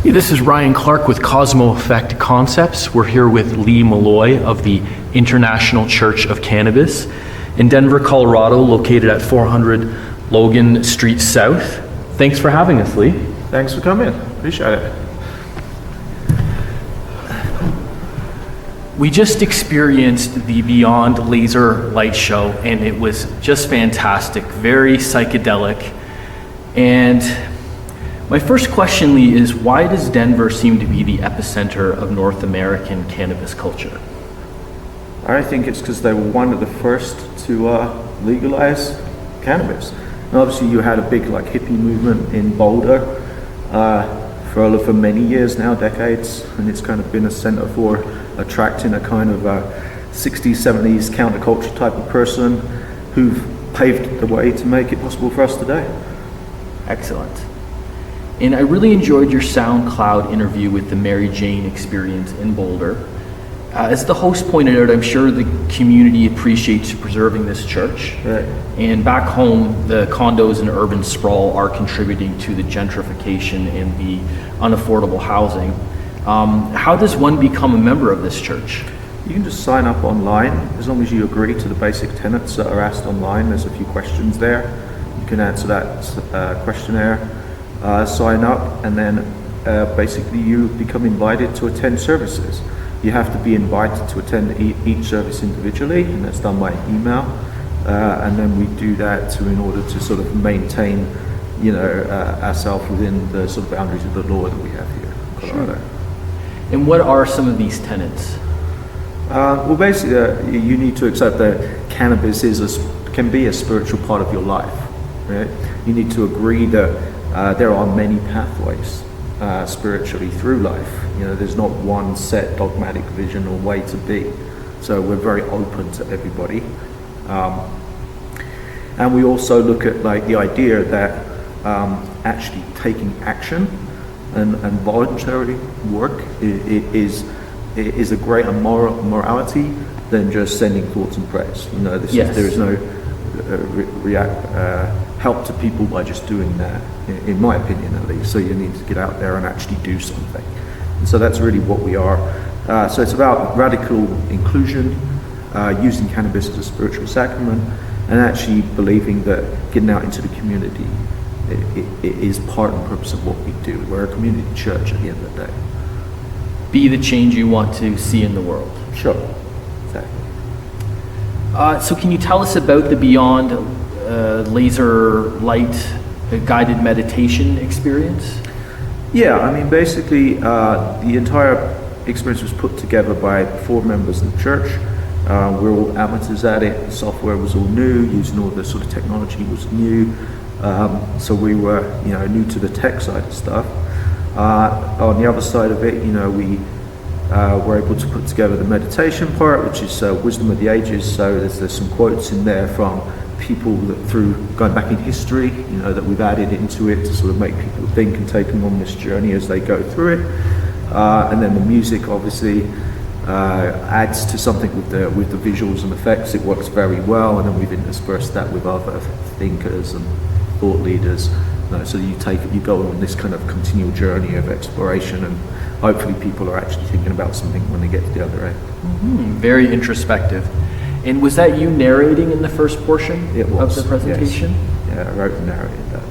Hey, this is Ryan Clark with Cosmo Effect Concepts. We're here with Lee Malloy of the International Church of Cannabis in Denver, Colorado, located at 400 Logan Street South. Thanks for having us, Lee. Thanks for coming. Appreciate it. We just experienced the Beyond Laser Light Show, and it was just fantastic, very psychedelic. And my first question, Lee, is why does Denver seem to be the epicenter of North American cannabis culture? I think it's because they were one of the first to legalize cannabis. And obviously you had a big hippie movement in Boulder for many years now, decades, and it's kind of been a center for attracting a kind of 60s, 70s counterculture type of person who've paved the way to make it possible for us today. Excellent. And I really enjoyed your SoundCloud interview with the Mary Jane Experience in Boulder. As the host pointed out, I'm sure the community appreciates preserving this church. Right. And back home, the condos and urban sprawl are contributing to the gentrification and the unaffordable housing. How does one become a member of this church? You can just sign up online as long as you agree to the basic tenets that are asked online. There's a few questions there. You can answer that questionnaire, sign up, and then basically you become invited to attend services. You have to be invited to attend each service individually, and that's done by email. And then we do that in order to sort of maintain, ourselves within the sort of boundaries of the law that we have here in Colorado. Sure. And what are some of these tenets? Well, basically, you need to accept that cannabis can be a spiritual part of your life. Right? You need to agree that there are many pathways spiritually through life. There's not one set dogmatic vision or way to be. So we're very open to everybody. And we also look at the idea that actually taking action and voluntary work is a greater morality than just sending thoughts and prayers. There is no help to people by just doing that, in my opinion at least. So you need to get out there and actually do something. And so that's really what we are. So it's about radical inclusion, using cannabis as a spiritual sacrament, and actually believing that getting out into the community it is part and purpose of what we do. We're a community church at the end of the day. Be the change you want to see in the world. Sure, exactly. So can you tell us about the Beyond Laser Light guided meditation experience? Yeah, basically the entire experience was put together by 4 members of the church. We're all amateurs at it. The software was all new, using all the sort of technology was new. So we were, new to the tech side of stuff. On the other side of it, we were able to put together the meditation part, which is wisdom of the ages. So there's some quotes in there from people that through going back in history, that we've added into it to sort of make people think and take them on this journey as they go through it. And then the music obviously adds to something with the visuals and effects. It works very well, and then we've interspersed that with other thinkers and thought leaders. So you go on this kind of continual journey of exploration, and hopefully people are actually thinking about something when they get to the other end. Mm-hmm. Very introspective. And was that you narrating in the first portion of the presentation? Yes. Yeah, I wrote and narrated that.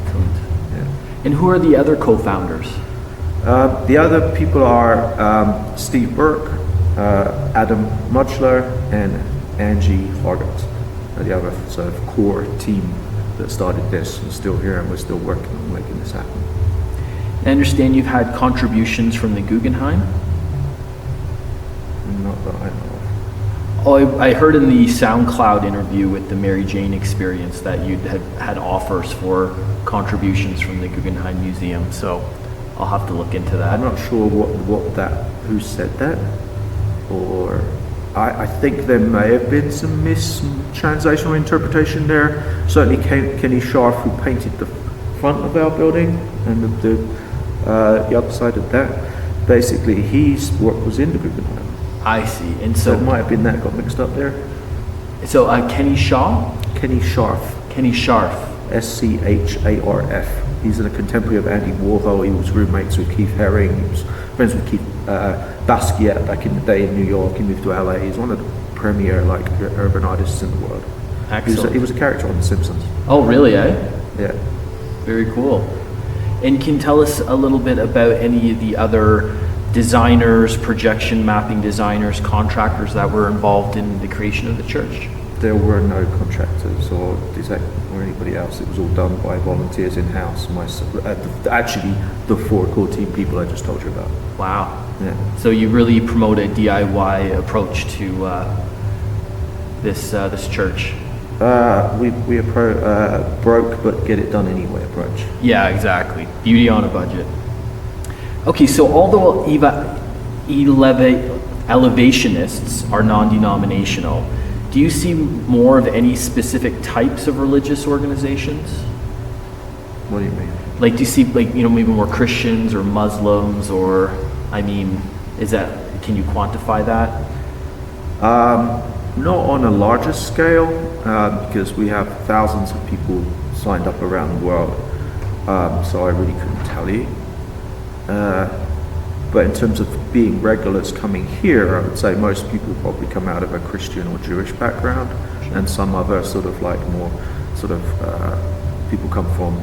Excellent. Yeah. And who are the other co-founders? The other people are Steve Burke, Adam Muchler, and Angie Hoggart. The other sort of core team that started this and still here, and we're still working on making this happen. I understand you've had contributions from the Guggenheim? Not that I know of. Oh, I heard in the SoundCloud interview with the Mary Jane Experience that you'd had offers for contributions from the Guggenheim Museum, so I'll have to look into that. I'm not sure who said that, or I think there may have been some mistranslation or interpretation there. Certainly Kenny Scharf, who painted the front of our building and the other side of that, basically his work was in the Guggenheim. I see. And so it might have been that got mixed up there. So Kenny Shaw? Kenny Scharf. Kenny Scharf. SCHARF. He's a contemporary of Andy Warhol. He was roommates with Keith Haring. He was friends with Keith Basquiat back in the day in New York. He moved to LA. He's one of the premier like urban artists in the world. Excellent. He was a character on The Simpsons. Oh, really, eh? Yeah. Very cool. And can you tell us a little bit about any of the other designers, projection mapping designers, contractors that were involved in the creation of the church? There were no contractors or anybody else. It was all done by volunteers in-house. Actually, the 4 core team people I just told you about. Wow. Yeah. So you really promote a DIY approach to this church. We broke but get it done anyway approach. Yeah, exactly. Beauty on a budget. Okay, so although elevationists are non-denominational, do you see more of any specific types of religious organizations? What do you mean? Like, do you see, like, you know, maybe more Christians or Muslims, or, I mean, can you quantify that? Not on a larger scale, because we have thousands of people signed up around the world, so I really couldn't tell you. But in terms of being regulars coming here, I would say most people probably come out of a Christian or Jewish background, and some other sort of like more sort of people come from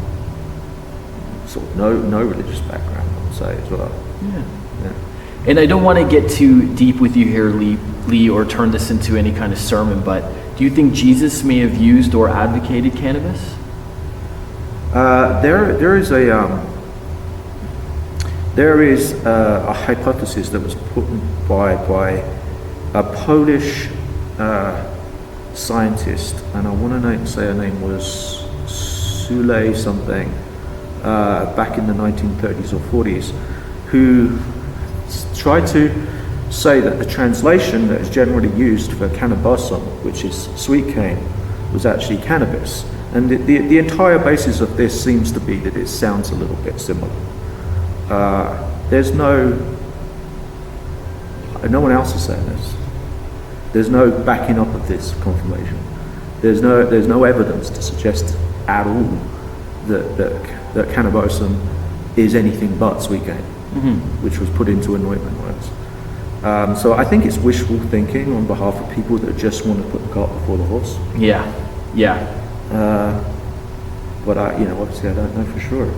sort of no religious background, I would say as well. Yeah. Yeah. And I don't want to get too deep with you here, Lee, or turn this into any kind of sermon, but do you think Jesus may have used or advocated cannabis? There is a hypothesis that was put by a Polish scientist, and I want to say her name was Sule something, back in the 1930s or 40s, who tried to say that the translation that is generally used for cannabisum, which is sweet cane, was actually cannabis. And the entire basis of this seems to be that it sounds a little bit similar. There's no one else is saying this. There's no backing up of this confirmation. There's no evidence to suggest at all that cannabisum is anything but sweet cane, which was put into anointment oils. So I think it's wishful thinking on behalf of people that just want to put the cart before the horse. Yeah. But obviously I don't know for sure.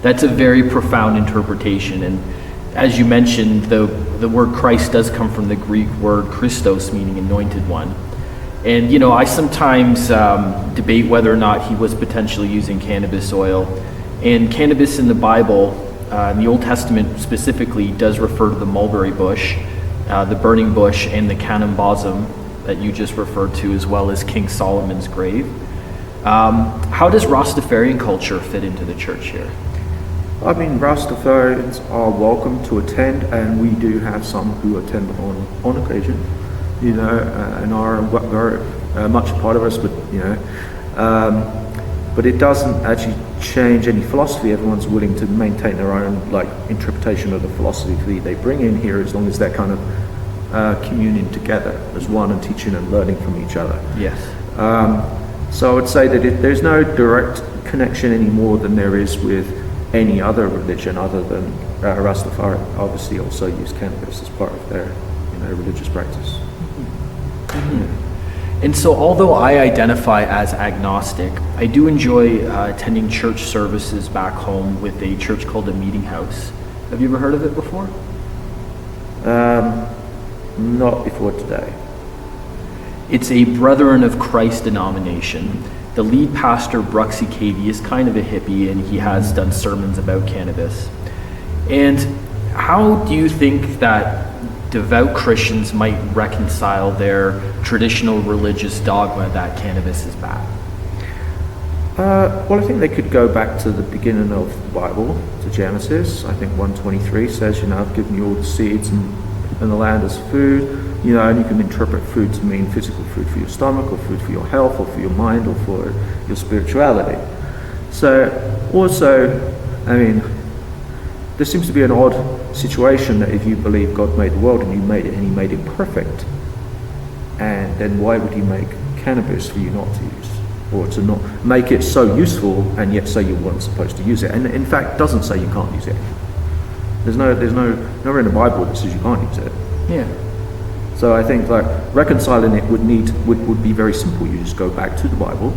That's a very profound interpretation, and as you mentioned, the word Christ does come from the Greek word Christos, meaning anointed one. And you know, I sometimes debate whether or not he was potentially using cannabis oil. And cannabis in the Bible, in the Old Testament specifically, does refer to the mulberry bush, the burning bush, and the cannabisum that you just referred to, as well as King Solomon's grave. How does Rastafarian culture fit into the church here? I mean, Rastafarians are welcome to attend, and we do have some who attend on occasion, and are very much a part of us, but but it doesn't actually change any philosophy. Everyone's willing to maintain their own interpretation of the philosophy they bring in here, as long as they're kind of communing together as one and teaching and learning from each other. Yes. So I would say that there's no direct connection any more than there is with any other religion other than Rastafari. Obviously also use cannabis as part of their religious practice. Mm-hmm. And so although I identify as agnostic, I do enjoy attending church services back home with a church called the Meeting House. Have you ever heard of it before? Not before today. It's a Brethren of Christ denomination. The lead pastor, Bruxy Cady, is kind of a hippie, and he has done sermons about cannabis. And how do you think that devout Christians might reconcile their traditional religious dogma that cannabis is bad? Well, I think they could go back to the beginning of the Bible, to Genesis. I think 1:23 says, I've given you all the seeds and the land as food. And you can interpret food to mean physical food for your stomach, or food for your health, or for your mind, or for your spirituality. So also, there seems to be an odd situation that if you believe God made the world and He made it perfect, and then why would He make cannabis for you not to use? or to not make it so useful and yet say you weren't supposed to use it. And in fact, doesn't say you can't use it. There's nowhere in the Bible that says you can't use it. Yeah. So I think like reconciling it would be very simple. You just go back to the Bible,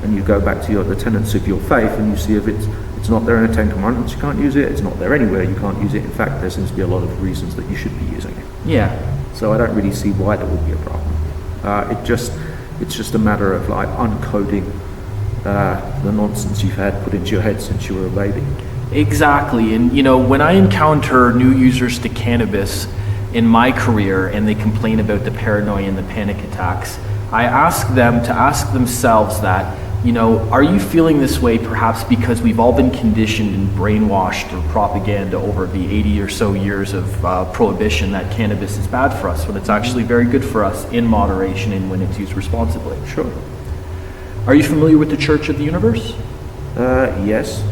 and you go back to the tenets of your faith, and you see if it's not there in the Ten Commandments, you can't use it. It's not there anywhere, you can't use it. In fact, there seems to be a lot of reasons that you should be using it. Yeah. So I don't really see why that would be a problem. It's just a matter of like uncoding the nonsense you've had put into your head since you were a baby. Exactly. And when I encounter new users to cannabis in my career and they complain about the paranoia and the panic attacks, I ask them to ask themselves that, are you feeling this way perhaps because we've all been conditioned and brainwashed through propaganda over the 80 or so years of prohibition that cannabis is bad for us, when it's actually very good for us in moderation and when it's used responsibly? Sure. Are you familiar with the Church of the Universe? Yes.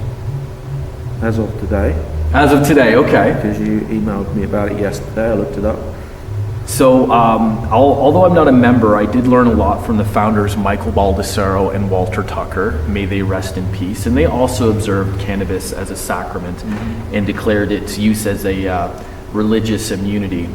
As of today. As of today, okay. Because you emailed me about it yesterday, I looked it up. So, although I'm not a member, I did learn a lot from the founders Michael Baldessaro and Walter Tucker, may they rest in peace, and they also observed cannabis as a sacrament and declared its use as a religious immunity.